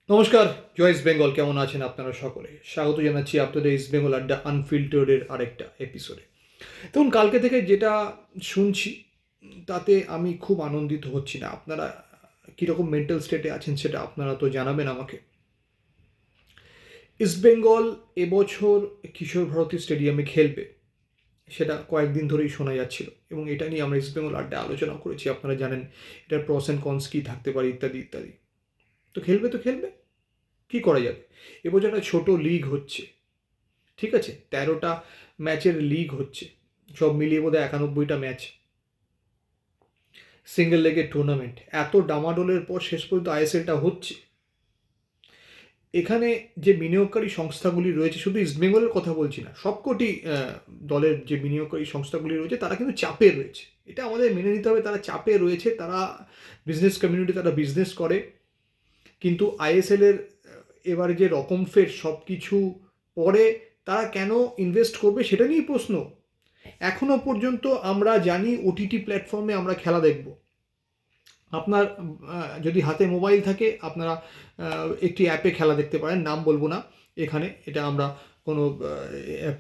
নমস্কার, জয় ইস্ট বেঙ্গল। কেমন আছেন আপনারা সকলে? স্বাগত জানাচ্ছি আপনাদের ইস্ট বেঙ্গল আড্ডা আনফিল্টার্ডের আরেকটা এপিসোডে। দেখুন, কালকে থেকে যেটা শুনছি তাতে আমি খুব আনন্দিত হচ্ছি না। আপনারা কীরকম মেন্টাল স্টেটে আছেন সেটা আপনারা তো জানাবেন আমাকে। ইস্ট বেঙ্গল এবছর কিশোর ভারতী স্টেডিয়ামে খেলবে, সেটা কয়েকদিন ধরেই শোনা যাচ্ছিল এবং এটা নিয়ে আমরা ইস্ট বেঙ্গল আড্ডা আলোচনা করেছি। আপনারা জানেন এটার প্রস অ্যান্ড কনস কী থাকতে পারে ইত্যাদি ইত্যাদি। তো খেলবে তো খেলবে, কী করা যাবে? এবছর একটা ছোটো লিগ হচ্ছে, ঠিক আছে? ১৩টা ম্যাচের লিগ হচ্ছে, সব মিলিয়ে বোধহয় ৯১টা ম্যাচ, সিঙ্গেল লেগের টুর্নামেন্ট। এত ডামাডোলের পর শেষ পর্যন্ত আইএসএলটা হচ্ছে। এখানে যে বিনিয়োগকারী সংস্থাগুলি রয়েছে, শুধু ইস্টবেঙ্গলের কথা বলছি না, সবকটি দলের যে বিনিয়োগকারী সংস্থাগুলি রয়েছে তারা কিন্তু চাপে রয়েছে। এটা আমাদের মেনে নিতে হবে, তারা চাপে রয়েছে। তারা বিজনেস কমিউনিটি, তারা বিজনেস করে, কিন্তু আইএসএলের এবারে যে রকম ফের সব কিছু পরে তারা কেন ইনভেস্ট করবে সেটা নিয়েই প্রশ্ন। এখনও পর্যন্ত আমরা জানি ওটিটি প্ল্যাটফর্মে আমরা খেলা দেখব। আপনার যদি হাতে মোবাইল থাকে আপনারা একটি অ্যাপে খেলা দেখতে পারেন, নাম বলবো না এখানে, এটা আমরা কোনো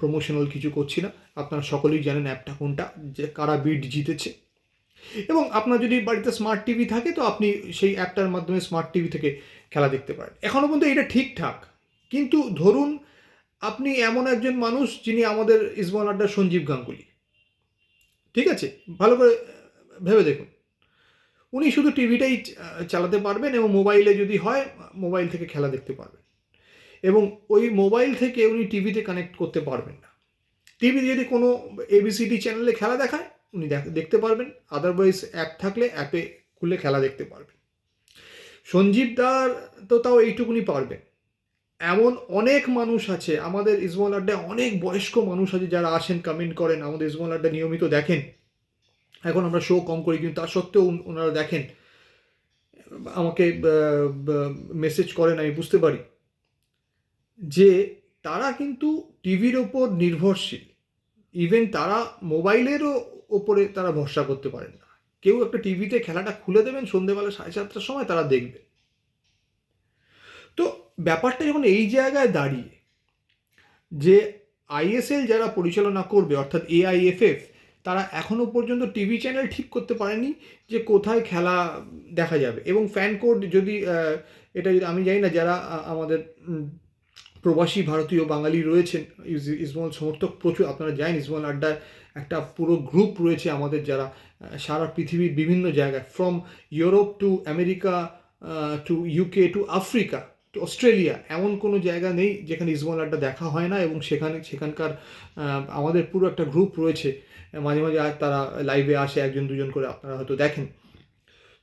প্রমোশনাল কিছু করছি না। আপনারা সকলেই জানেন অ্যাপটা কোনটা, যে কারা বিড জিতেছে। এবং আপনার যদি বাড়িতে স্মার্ট টিভি থাকে তো আপনি সেই অ্যাপটার মাধ্যমে স্মার্ট টিভি থেকে খেলা দেখতে পারেন। এখনও পর্যন্ত এটা ঠিকঠাক, কিন্তু ধরুন আপনি এমন একজন মানুষ যিনি আমাদের ইস্টবেঙ্গল আড্ডার সঞ্জীব গাঙ্গুলি, ঠিক আছে? ভালো করে ভেবে দেখুন, উনি শুধু টিভিটাই চালাতে পারবেন এবং মোবাইলে যদি হয় মোবাইল থেকে খেলা দেখতে পারবেন, এবং ওই মোবাইল থেকে উনি টিভিতে কানেক্ট করতে পারবেন না। টিভিতে যদি কোনো এবিসিডি চ্যানেলে খেলা দেখায় উনি দেখতে পারবেন, আদারওয়াইজ অ্যাপ থাকলে অ্যাপে খুলে খেলা দেখতে পারবেন। সঞ্জীব দার তো তাও এইটুকুনি পারবেন। এমন অনেক মানুষ আছে আমাদের ইস্টবেঙ্গল আড্ডায়, অনেক বয়স্ক মানুষ আছে যারা আসেন, কমেন্ট করেন, আমাদের ইস্টবেঙ্গল আড্ডা নিয়মিত দেখেন। এখন আমরা শো কম করি কিন্তু তা সত্ত্বেও ওনারা দেখেন, আমাকে মেসেজ করেন, আমি বুঝতে পারি যে তারা কিন্তু টিভির ওপর নির্ভরশীল। ইভেন তারা মোবাইলেরও ওপরে তারা ভরসা করতে পারেন না। কেউ একটা টিভিতে খেলাটা খুলে দেবেন সন্ধ্যেবেলা ৭:৩০টার সময়, তারা দেখবে। তো ব্যাপারটা যখন এই জায়গায় দাঁড়িয়ে, যে আইএসএল যারা পরিচালনা করবে অর্থাৎ এআইএফএফ, তারা এখনও পর্যন্ত টিভি চ্যানেল ঠিক করতে পারেনি যে কোথায় খেলা দেখা যাবে। এবং ফ্যান কোড যদি এটা যদি আমি জানি না, যারা আমাদের প্রবাসী ভারতীয় বাঙালি রয়েছেন, ইস্টবেঙ্গল সমর্থক প্রচুর, আপনারা জানেন ইস্টবেঙ্গল আড্ডায় একটা পুরো গ্রুপ রয়েছে আমাদের, যারা সারা পৃথিবীর বিভিন্ন জায়গায়, from Europe to America to UK to Africa to Australia, এমন কোনো জায়গা নেই যেখানে ইস্টবেঙ্গল আড্ডা দেখা হয় না। এবং সেখানকার আমাদের পুরো একটা গ্রুপ রয়েছে, মাঝে মাঝে তারা লাইভে আসে, একজন দুজন করে, আপনারা হয়তো দেখেন।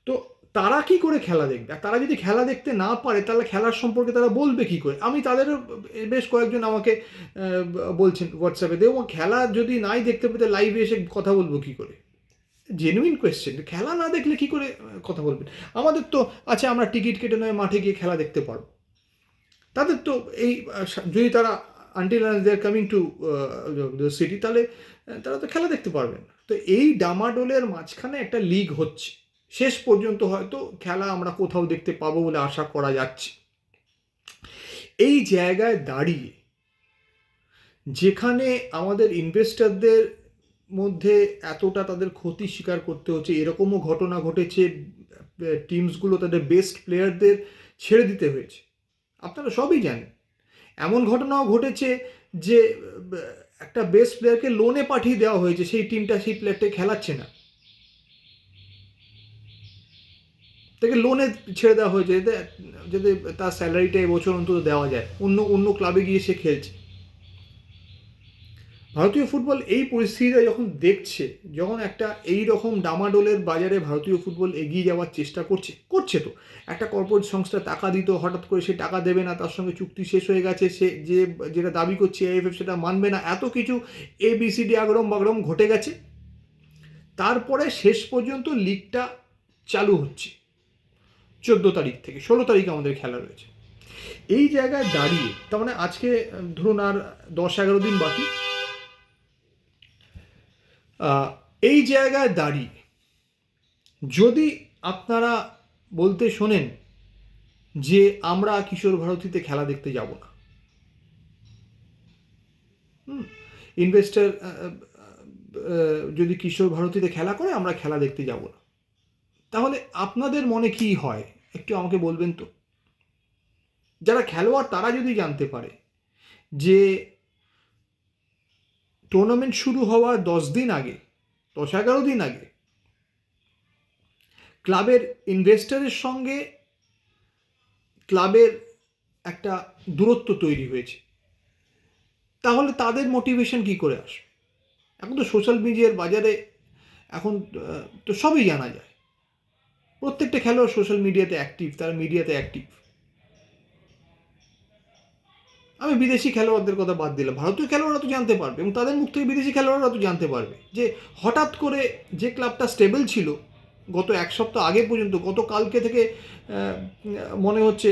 তো তারা কি করে খেলা দেখবে? আর তারা যদি খেলা দেখতে না পারে তাহলে খেলার সম্পর্কে তারা বলবে কি করে? আমি তাদেরও বেশ কয়েকজন আমাকে বলছেন হোয়াটসঅ্যাপে, দেখো খেলা যদি নাই দেখতে পেতে লাইভে এসে কথা বলবো কি করে? Genuine question. খেলা না দেখলে কি করে কথা বলবেন? আমাদের তো আচ্ছা, আমরা টিকিট কেটে নয় মাঠে গিয়ে খেলা দেখতে পারবো। তাদের তো এই যদি তারা until they are coming to the city, তাহলে তারা তো খেলা দেখতে পারবেন না। তো এই ডামাডোলের মাঝখানে একটা লিগ হচ্ছে, শেষ পর্যন্ত হয়তো খেলা আমরা কোথাও দেখতে পাবো বলে আশা করা যাচ্ছে। এই জায়গায় দাঁড়িয়ে যেখানে আমাদের ইনভেস্টরদের মধ্যে এতটা তাদের ক্ষতি স্বীকার করতে হচ্ছে, এরকমও ঘটনা ঘটেছে, টিমসগুলো তাদের বেস্ট প্লেয়ারদের ছেড়ে দিতে হয়েছে, আপনারা সবই জানেন। এমন ঘটনাও ঘটেছে যে একটা বেস্ট প্লেয়ারকে লোনে পাঠিয়ে দেওয়া হয়েছে, সেই টিমটা সেই প্লেয়ারটাকে খেলাচ্ছে না, তাকে লোনে ছেড়ে দেওয়া হয়েছে যাতে যাতে তার স্যালারিটা এবছর অন্তত দেওয়া যায়, অন্য অন্য ক্লাবে গিয়ে সে খেলছে। ভারতীয় ফুটবল এই পরিস্থিতিটা যখন দেখছে, যখন একটা এই রকম ডামাডোলের বাজারে ভারতীয় ফুটবল এগিয়ে যাওয়ার চেষ্টা করছে তো, একটা কর্পোরেট সংস্থা টাকা দিত, হঠাৎ করে সে টাকা দেবে না, তার সঙ্গে চুক্তি শেষ হয়ে গেছে, সে যেটা দাবি করছে এআইএফএফ সেটা মানবে না, এত কিছু এবিসিডি আগরম বাগরম ঘটে গেছে। তারপরে শেষ পর্যন্ত লিগটা চালু হচ্ছে 14 তারিখ থেকে, 16 তারিখ আমাদের খেলা রয়েছে। এই জায়গায় দাঁড়িয়ে, তার মানে আজকে ধরুন আর 10-11 দিন বাকি। এই জায়গায় দাঁড়িয়ে যদি আপনারা বলতে শোনেন যে আমরা কিশোর ভারতীতে খেলা দেখতে যাব না। ইনভেস্টার যদি কিশোর ভারতীতে খেলা করে আমরা খেলা দেখতে যাব না, তাহলে আপনাদের মনে কি হয় একটু আমাকে বলবেন তো। যারা খেলোয়াড় তারা যদি জানতে পারে যে টুর্নামেন্ট শুরু হওয়ার 10 দিন আগে, 10-11 দিন আগে ক্লাবের ইনভেস্টরের সঙ্গে ক্লাবের একটা দূরত্ব তৈরি হয়েছে, তাহলে তাদের মোটিভেশন কি করে আসে? এখন তো সোশ্যাল মিডিয়ার বাজারে এখন তো সবই জানা যায়। প্রত্যেকটা খেলোয়াড় সোশ্যাল মিডিয়াতে অ্যাক্টিভ, তারা মিডিয়াতে অ্যাক্টিভ। আমি বিদেশি খেলোয়াড়দের কথা বাদ দিলাম, ভারতীয় খেলোয়াড়রা তো জানতে পারবে, এবং তাদের মুখ থেকে বিদেশি খেলোয়াড়রা তো জানতে পারবে যে হঠাৎ করে যে ক্লাবটা স্টেবল ছিল গত এক সপ্তাহ আগে পর্যন্ত, গত কালকে থেকে মনে হচ্ছে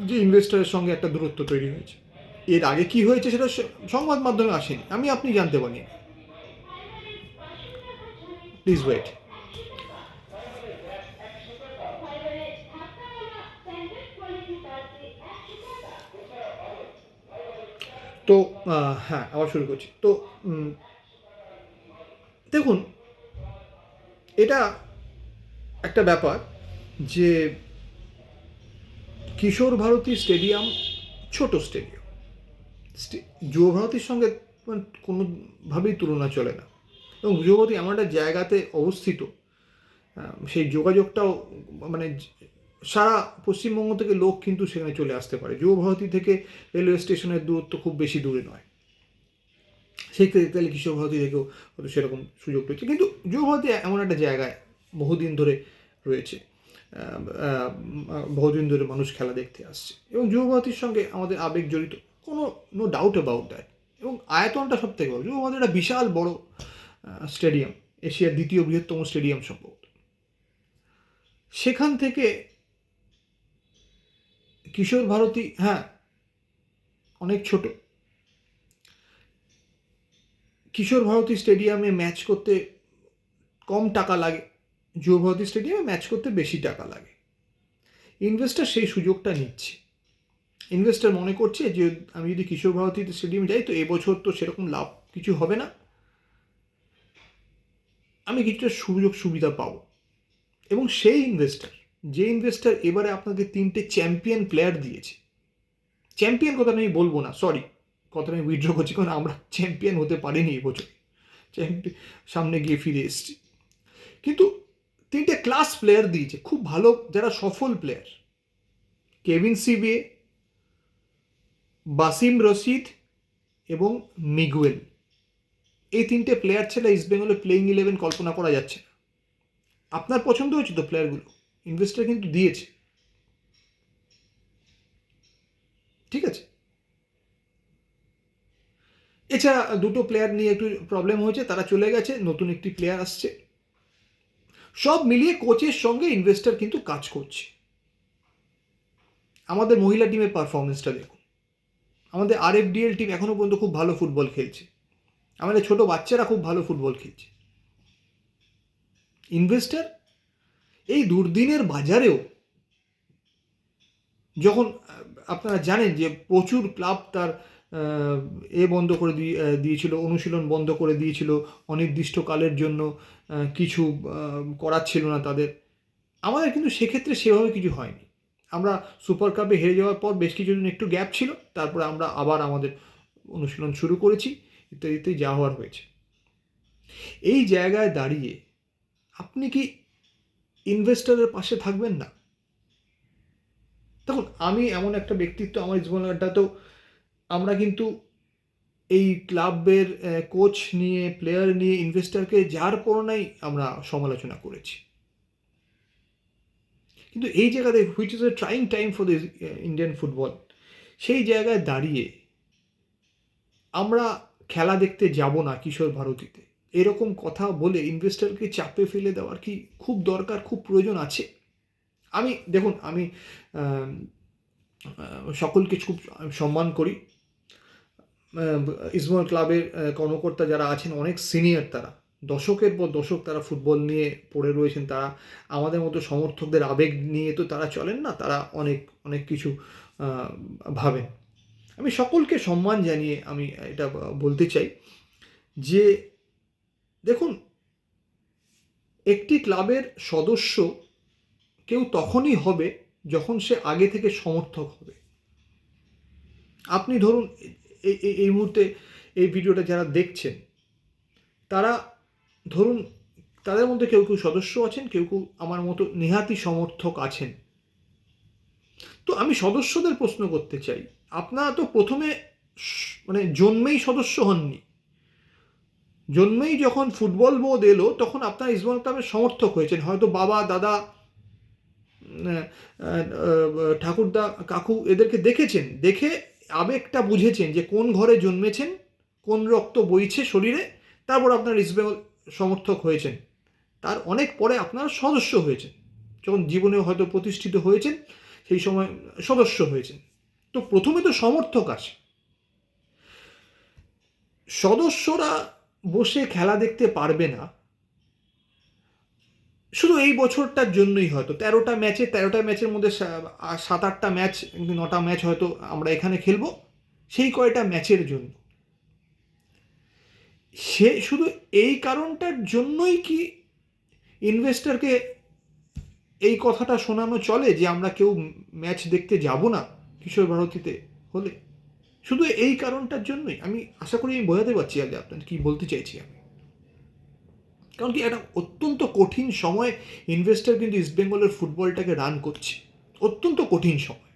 যে ইনভেস্টরের সঙ্গে একটা দূরত্ব তৈরি হয়েছে। এর আগে কি হয়েছে সেটা সংবাদ মাধ্যমে আসেনি, আমি আপনি জানতে পারি। Please wait. তো হ্যাঁ, আবার শুরু করছি। তো দেখুন, এটা একটা ব্যাপার যে কিশোর ভারতী স্টেডিয়াম ছোট স্টেডিয়াম, যুব ভারতীর সঙ্গে কোনোভাবেই তুলনা চলে না। এবং যুব ভারতী এমন একটা জায়গাতে অবস্থিত, সেই যোগাযোগটাও মানে সারা পশ্চিমবঙ্গ থেকে লোক কিন্তু সেখানে চলে আসতে পারে। যুব ভারতী থেকে রেলওয়ে স্টেশনের দূরত্ব খুব বেশি দূরে নয়, সেই ক্ষেত্রে তাহলে কিশোর ভারতী থেকেও হয়তো সেরকম সুযোগ রয়েছে। কিন্তু যুব ভারতী এমন একটা জায়গায় বহুদিন ধরে রয়েছে, বহুদিন ধরে মানুষ খেলা দেখতে আসছে, এবং যুব ভারতীর সঙ্গে আমাদের আবেগ জড়িত, কোনো নো ডাউট অ্যাবাউট দ্যাট। এবং আয়তনটা সব থেকে বড়, যুব ভারতী একটা বিশাল বড় স্টেডিয়াম, এশিয়ার দ্বিতীয় বৃহত্তম স্টেডিয়াম সম্ভবত। সেখান থেকে কিশোর ভারতী, হ্যাঁ, অনেক ছোট। কিশোর ভারতী স্টেডিয়ামে ম্যাচ করতে কম টাকা লাগে, যুব ভারতী স্টেডিয়ামে ম্যাচ করতে বেশি টাকা লাগে। ইনভেস্টার সেই সুযোগটা নিচ্ছে। ইনভেস্টার মনে করছে যে আমি যদি কিশোর ভারতী স্টেডিয়ামে যাই তো এবছর তো সেরকম লাভ কিছু হবে না, আমি কিছুটা সুযোগ সুবিধা পাবো। এবং সেই ইনভেস্টার, যে ইনভেস্টার এবারে আপনাকে 3টে চ্যাম্পিয়ন প্লেয়ার দিয়েছে, চ্যাম্পিয়ন কথাটা আমি বলবো না, সরি, কথাটা আমি উইথড্র করছি, কারণ আমরা চ্যাম্পিয়ন হতে পারিনি এবছর, সামনে গিয়ে ফিরে এসেছি। কিন্তু 3টে ক্লাস প্লেয়ার দিয়েছে, খুব ভালো, যারা সফল player, Kevin CBA, Basim Rashid এবং মিগুয়েল। এই 3টে প্লেয়ার ছাড়া ইস্ট বেঙ্গলের প্লেইং 11 কল্পনা করা যাচ্ছে না। আপনার পছন্দ হয়েছে তো প্লেয়ারগুলো? ইনভেস্টার কিন্তু দিয়েছে, ঠিক আছে। এছাড়া 2টো প্লেয়ার নিয়ে একটু প্রবলেম হয়েছে, তারা চলে গেছে, নতুন একটি প্লেয়ার আসছে। সব মিলিয়ে কোচের সঙ্গে ইনভেস্টার কিন্তু কাজ করছে। আমাদের মহিলা টিমের পারফরমেন্সটা দেখুন, আমাদের আরএফডিএল টিম এখনও পর্যন্ত খুব ভালো ফুটবল খেলছে, আমাদের ছোট বাচ্চারা খুব ভালো ফুটবল খেলছে। ইনভেস্টার এই দুর্দিনের বাজারেও, যখন আপনারা জানেন যে প্রচুর ক্লাব তার বন্ধ করে দিয়েছিল, অনুশীলন বন্ধ করে দিয়েছিল অনির্দিষ্টকালের জন্য, কিছু করার ছিল না তাদের, আমাদের কিন্তু সেক্ষেত্রে সেভাবে কিছু হয়নি। আমরা সুপার কাপে হেরে যাওয়ার পর বেশ কিছুদিন একটু গ্যাপ ছিল, তারপরে আমরা আবার আমাদের অনুশীলন শুরু করেছি, ইত্যাদিতে যা হওয়ার হয়েছে। এই জায়গায় দাঁড়িয়ে আপনি কি ইনভেস্টরের পাশে থাকবেন না? দেখুন, আমি এমন একটা ব্যক্তিত্ব, আমার জীবনটাতেও আমরা কিন্তু এই ক্লাবের কোচ নিয়ে, প্লেয়ার নিয়ে, ইনভেস্টরকে যার করোনাই আমরা সমালোচনা করেছি। কিন্তু এই জায়গাতে which is a trying time for the Indian football, সেই জায়গায় দাঁড়িয়ে আমরা খেলা দেখতে যাব না কিশোর ভারতীতে, এরকম কথা বলে ইনভেস্টরকে চাপে ফেলে দেওয়ার কি খুব দরকার, খুব প্রয়োজন আছে? আমি দেখুন, আমি সকলকে খুব সম্মান করি। ইস্টবেঙ্গল ক্লাবের কর্মকর্তা যারা আছেন অনেক সিনিয়র, তারা দশকের পর দশক তারা ফুটবল নিয়ে পড়ে রয়েছেন। তারা আমাদের মতো সমর্থকদের আবেগ নিয়ে তো তারা চলেন না, তারা অনেক অনেক কিছু ভাবেন। আমি সকলকে সম্মান জানিয়ে আমি এটা বলতে চাই যে দেখুন, একটি ক্লাবের সদস্য কেউ তখনই হবে যখন সে আগে থেকে সমর্থক হবে। আপনি ধরুন এই মুহূর্তে এই ভিডিওটা যারা দেখছেন, তারা ধরুন তাদের মধ্যে কেউ কেউ সদস্য আছেন, কেউ কেউ আমার মতো নেহাতি সমর্থক আছেন। তো আমি সদস্যদের প্রশ্ন করতে চাই, আপনারা তো প্রথমে মানে জন্মেই সদস্য হননি। জন্মেই যখন ফুটবল বোর্ড এলো তখন আপনারা ইস্টবেঙ্গল ক্লাবের সমর্থক হয়েছেন। হয়তো বাবা, দাদা, ঠাকুরদা, কাকু এদেরকে দেখেছেন, দেখে আবেগটা বুঝেছেন যে কোন ঘরে জন্মেছেন, কোন রক্ত বইছে শরীরে, তারপর আপনার ইস্টবেঙ্গল সমর্থক হয়েছেন। তার অনেক পরে আপনারা সদস্য হয়েছেন, যখন জীবনে হয়তো প্রতিষ্ঠিত হয়েছেন সেই সময় সদস্য হয়েছেন। তো প্রথমে তো সমর্থক আসে। সদস্যরা বসে খেলা দেখতে পারবে না শুধু এই বছরটার জন্যই। হয়তো 13টা ম্যাচের মধ্যে 7-8টা ম্যাচ, 9টা ম্যাচ হয়তো আমরা এখানে খেলবো, সেই কয়টা ম্যাচের জন্য। সে শুধু এই কারণটার জন্যই কি ইনভেস্টরকে এই কথাটা শোনানো চলে যে আমরা কেউ ম্যাচ দেখতে যাব না কিশোর ভারতীতে হলে? শুধু এই কারণটার জন্যই? আমি আশা করি আমি বোঝাতে পারছি আগে আপনার কি বলতে চাইছি আমি। কারণ কি একটা অত্যন্ত কঠিন সময় ইনভেস্টর কিন্তু ইস্টবেঙ্গলের ফুটবলটাকে রান করছে, অত্যন্ত কঠিন সময়।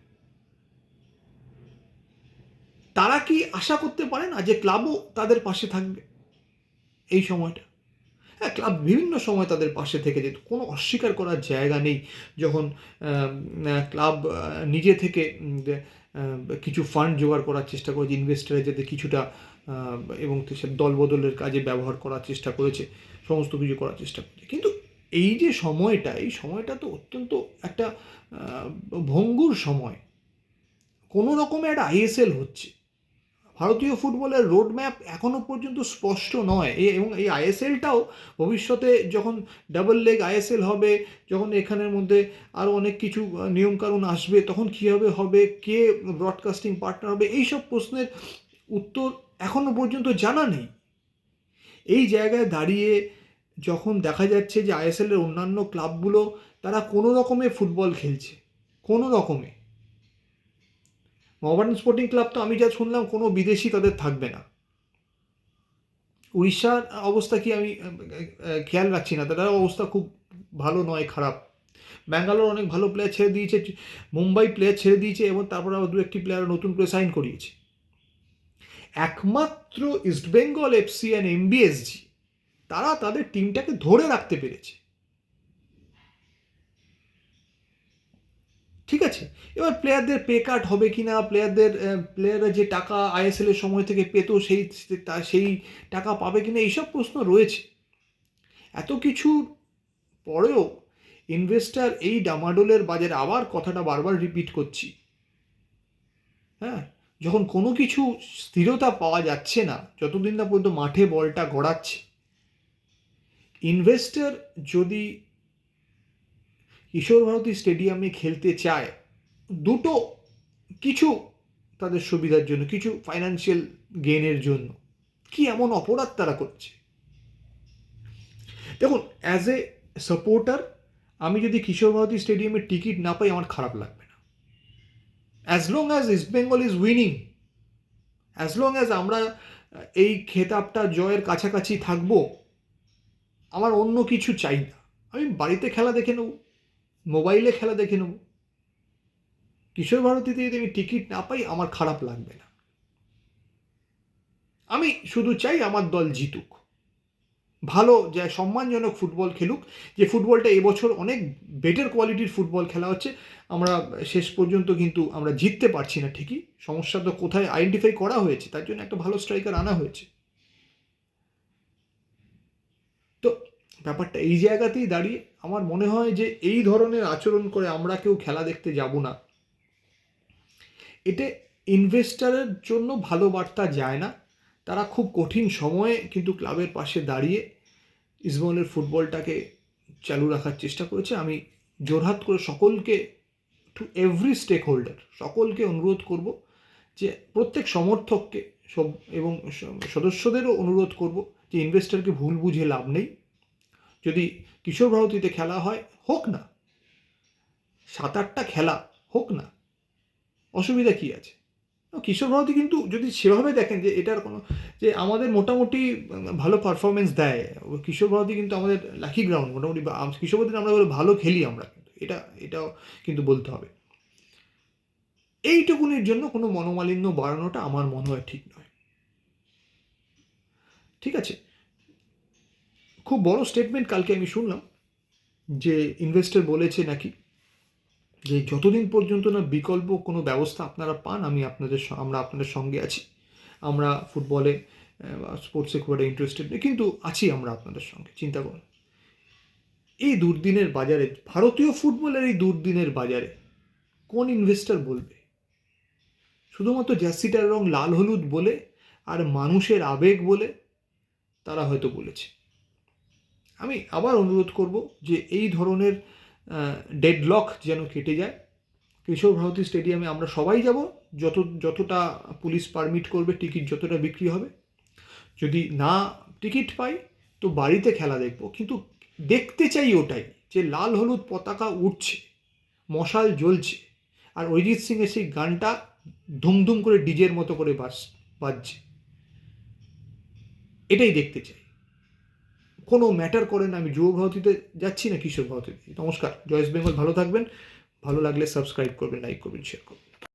তারা কি আশা করতে পারে না যে ক্লাবও তাদের পাশে থাকবে এই সময়টা? হ্যাঁ, ক্লাব বিভিন্ন সময় তাদের পাশে থেকে যেত, কোনো অস্বীকার করার জায়গা নেই। যখন ক্লাব নিজে থেকে কিছু ফান্ড জোগাড় করার চেষ্টা করেছে, ইনভেস্টরে যাতে কিছুটা এবং সে দলবদলের কাজে ব্যবহার করার চেষ্টা করেছে, সমস্ত কিছু করার চেষ্টা করেছে। কিন্তু এই যে সময়টা, এই সময়টা তো অত্যন্ত একটা ভঙ্গুর সময়। কোনো রকমে একটা আইএসএল হচ্ছে, ভারতীয় ফুটবলের রোডম্যাপ এখনও পর্যন্ত স্পষ্ট নয়। এবং এই আইএসএলটাও ভবিষ্যতে যখন ডাবল লেগ আইএসএল হবে, যখন এখানের মধ্যে আরও অনেক কিছু নিয়মকানুন আসবে, তখন কীভাবে হবে, কে ব্রডকাস্টিং পার্টনার হবে, এইসব প্রশ্নের উত্তর এখনও পর্যন্ত জানা নেই। এই জায়গায় দাঁড়িয়ে যখন দেখা যাচ্ছে যে আইএসএলের অন্যান্য ক্লাবগুলো তারা কোনো রকমে ফুটবল খেলছে, কোনো রকমে। মোহামেডান স্পোর্টিং ক্লাব তো আমি যা শুনলাম কোনো বিদেশি তাদের থাকবে না। উড়িষ্যার অবস্থা কি আমি খেয়াল রাখছি না, তাদের অবস্থা খুব ভালো নয়, খারাপ। ব্যাঙ্গালোর অনেক ভালো প্লেয়ার ছেড়ে দিয়েছে, মুম্বাই প্লেয়ার ছেড়ে দিয়েছে, এবং তারপরে আবার 2-1টি প্লেয়ার নতুন করে সাইন করিয়েছে। একমাত্র ইস্টবেঙ্গল এফসি অ্যান্ড এমবিএসজি তারা তাদের টিমটাকে ধরে রাখতে পেরেছে। ঠিক আছে, এবার প্লেয়ারদের পে কাট হবে কি না, প্লেয়াররা যে টাকা আইএসএলের সময় থেকে পেতো সেই টাকা পাবে কি না, এইসব প্রশ্ন রয়েছে। এত কিছুর পরেও ইনভেস্টর এই ডামাডোলের বাজারে, আবার কথাটা বারবার রিপিট করছি, হ্যাঁ, যখন কোনো কিছু স্থিরতা পাওয়া যাচ্ছে না, যতদিন না পর্যন্ত মাঠে বলটা গড়াচ্ছে, ইনভেস্টর যদি কিশোর ভারতী স্টেডিয়ামে খেলতে চায়, দুটো কিছু তাদের সুবিধার জন্য, কিছু ফাইন্যান্সিয়াল গেইনের জন্য, কি এমন অপরাধ তারা করছে? দেখুন, অ্যাজ এ সাপোর্টার আমি যদি কিশোর ভারতী স্টেডিয়ামের টিকিট না পাই, আমার খারাপ লাগবে না। As long as east Bengal is winning, as long as আমরা এই খেতাবটা জয়ের কাছাকাছি থাকবো, আমার অন্য কিছু চাই না। আমি বাড়িতে খেলা দেখে নেব, মোবাইলে খেলা দেখে নেব, কিশোর ভারতীতে যদি আমি টিকিট না পাই আমার খারাপ লাগবে না। আমি শুধু চাই আমার দল জিতুক, ভালো যা সম্মানজনক ফুটবল খেলুক, যে ফুটবলটা এবছর অনেক বেটার কোয়ালিটির ফুটবল খেলা হচ্ছে। আমরা শেষ পর্যন্ত কিন্তু আমরা জিততে পারছি না ঠিকই, সমস্যা তো কোথায় আইডেন্টিফাই করা হয়েছে, তার জন্য একটা ভালো স্ট্রাইকার আনা হয়েছে। তো ব্যাপারটা এই জায়গাতেই দাঁড়িয়ে আমার মনে হয় যে এই ধরনের আচরণ করে আমরা কেউ খেলা দেখতে যাব না, এতে ইনভেস্টরের জন্য ভালো বার্তা যায় না। তারা খুব কঠিন সময়ে কিন্তু ক্লাবের পাশে দাঁড়িয়ে ইস্টবেঙ্গলের ফুটবলটাকে চালু রাখার চেষ্টা করেছে। আমি জোরহাত করে সকলকে, টু এভরি স্টেক হোল্ডার, সকলকে অনুরোধ করব যে প্রত্যেক সমর্থককে সব এবং সদস্যদেরও অনুরোধ করব যে ইনভেস্টরকে ভুল বুঝে লাভ নেই। যদি কিশোর ভারতীতে খেলা হয়, হোক না, 7-8টা খেলা হোক না, অসুবিধা কী আছে? কিশোর ভারতী কিন্তু যদি সেভাবে দেখেন যে এটার কোনো, যে আমাদের মোটামুটি ভালো পারফরমেন্স দেয়, কিশোর ভারতী কিন্তু আমাদের লাকি গ্রাউন্ড মোটামুটি, কিশোর ভারতী আমরা ভালো খেলি আমরা, কিন্তু এটাও কিন্তু বলতে হবে। এইটুকুনির জন্য কোনো মনোমালিন্য বাড়ানোটা আমার মনে হয় ঠিক নয়। ঠিক আছে, খুব বড় স্টেটমেন্ট কালকে আমি শুনলাম যে ইনভেস্টর বলেছে নাকি যে যতদিন পর্যন্ত না বিকল্প কোনো ব্যবস্থা আপনারা পান, আমরা আপনাদের সঙ্গে আছি। আমরা ফুটবলে স্পোর্টসে খুব একটা ইন্টারেস্টেড নেই, কিন্তু আছি আমরা আপনাদের সঙ্গে, চিন্তা করুন। এই দুর্দিনের বাজারে, ভারতীয় ফুটবলের এই দুর্দিনের বাজারে কোন ইনভেস্টর বলবে? শুধুমাত্র জার্সিটার রং লাল হলুদ বলে আর মানুষের আবেগ বলে তারা হয়তো বলেছে। আমি আবার অনুরোধ করব যে এই ধরনের ডেডলক যেন কেটে যায়। কিশোর ভারতী স্টেডিয়ামে আমরা সবাই যাব, যতটা পুলিশ পারমিট করবে, টিকিট যতটা বিক্রি হবে। যদি না টিকিট পাই তো বাড়িতে খেলা দেখব, কিন্তু দেখতে চাই ওটাই, যে লাল হলুদ পতাকা উঠছে, মশাল জ্বলছে, আর অরিজিৎ সিংয়ের সেই গানটা ধুমধুম করে ডিজের মতো করে বাজছে। এটাই দেখতে চাই। কোনো ম্যাটার করে না আমি যুব ভারতীতে যাচ্ছি না কিশোর ভারতীতে। নমস্কার, জয় ইস্ট বেঙ্গল, ভালো থাকবেন। ভালো লাগলে সাবস্ক্রাইব করবেন, লাইক করবেন, শেয়ার করবেন।